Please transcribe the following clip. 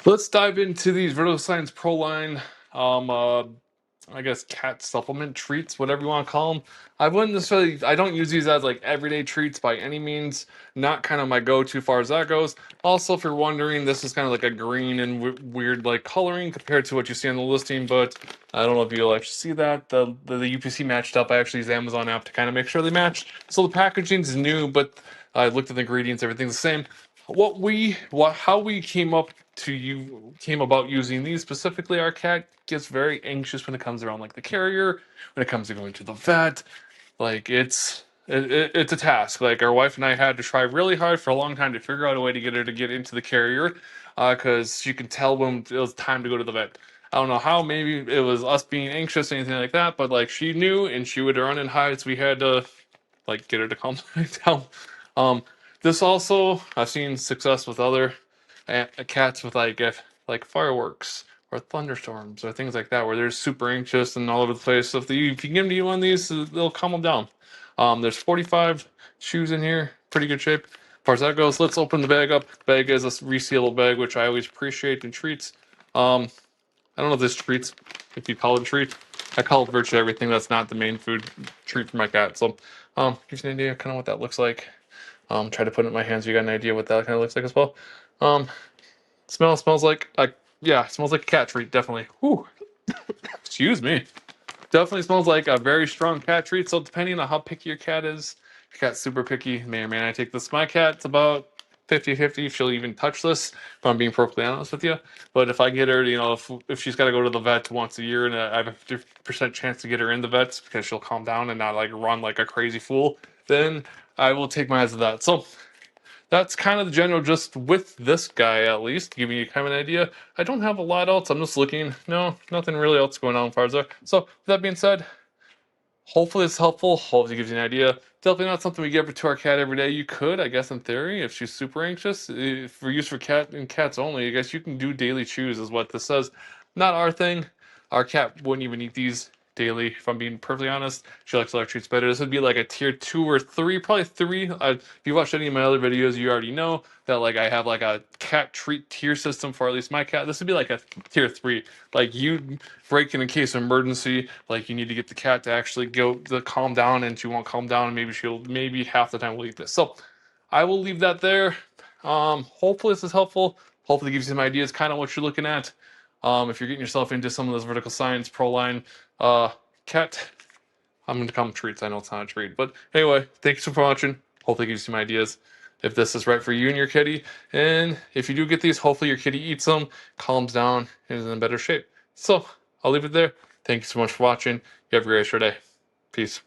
Let's dive into these VetriScience Pro line, I guess cat supplement treats, whatever you want to call them. I don't use these as like everyday treats by any means. Not kind of my go-to far as that goes. Also, if you're wondering, this is kind of like a green and weird like coloring compared to what you see on the listing, but I don't know if you'll actually see that. The UPC matched up. I actually used the Amazon app to kind of make sure they matched. So the packaging is new, but I looked at the ingredients, everything's the same. How we came about using these specifically. Our cat gets very anxious when it comes around like the carrier, when it comes to going to the vet. Like it's a task. Like our wife and I had to try really hard for a long time to figure out a way to get her to get into the carrier, because she could tell when it was time to go to the vet. I don't know how. Maybe it was us being anxious or anything like that, but like she knew and she would run and hide, so we had to like get her to calm down. Um, this also, I've seen success with other cats with like fireworks or thunderstorms or things like that, where they're super anxious and all over the place. So if you give me one of these, they'll calm them down. There's 45 chews in here, pretty good shape. As far as that goes, let's open the bag up. The bag is a resealable bag, which I always appreciate in treats. I don't know if this treats, if you call it a treat. I call it virtually everything that's not the main food treat for my cat. So, gives you an idea kind of what that looks like. Try to put it in my hands. You got an idea what that kind of looks like as well. Um, smells like yeah, it smells like a cat treat, definitely. Whew. Excuse me. Definitely smells like a very strong cat treat. So depending on how picky your cat is, if your cat's super picky, may or may not take this. My cat's about 50-50 if she'll even touch this, if I'm being perfectly honest with you. But if I get her, if she's got to go to the vet once a year and I have a 50% chance to get her in the vets because she'll calm down and not like run like a crazy fool, then I will take my eyes of that. So that's kind of the general gist with this guy, at least, giving you kind of an idea. I don't have a lot else. I'm just looking. No, nothing really else going on as far as that. So, with that being said, hopefully it's helpful. Hopefully it gives you an idea. Definitely not something we give to our cat every day. You could, I guess, in theory, if she's super anxious. For use for cat and cats only, I guess you can do daily chews, is what this says. Not our thing. Our cat wouldn't even eat these daily, if I'm being perfectly honest. She likes other treats better. This would be like a tier 2 or 3, probably 3. If you watched any of my other videos, you already know that like I have like a cat treat tier system for at least my cat. This would be like a tier 3. Like you break in case of emergency, like you need to get the cat to actually go to calm down, and she won't calm down, and maybe half the time will eat this. So I will leave that there. Hopefully this is helpful. Hopefully it gives you some ideas, kind of what you're looking at. If you're getting yourself into some of those VetriScience Pro line cat, I'm going to call them treats. I know it's not a treat, but anyway, thanks for watching. Hopefully it gives you some ideas if this is right for you and your kitty. And if you do get these, hopefully your kitty eats them, calms down, and is in better shape. So I'll leave it there. Thank you so much for watching. You have a great day. Peace.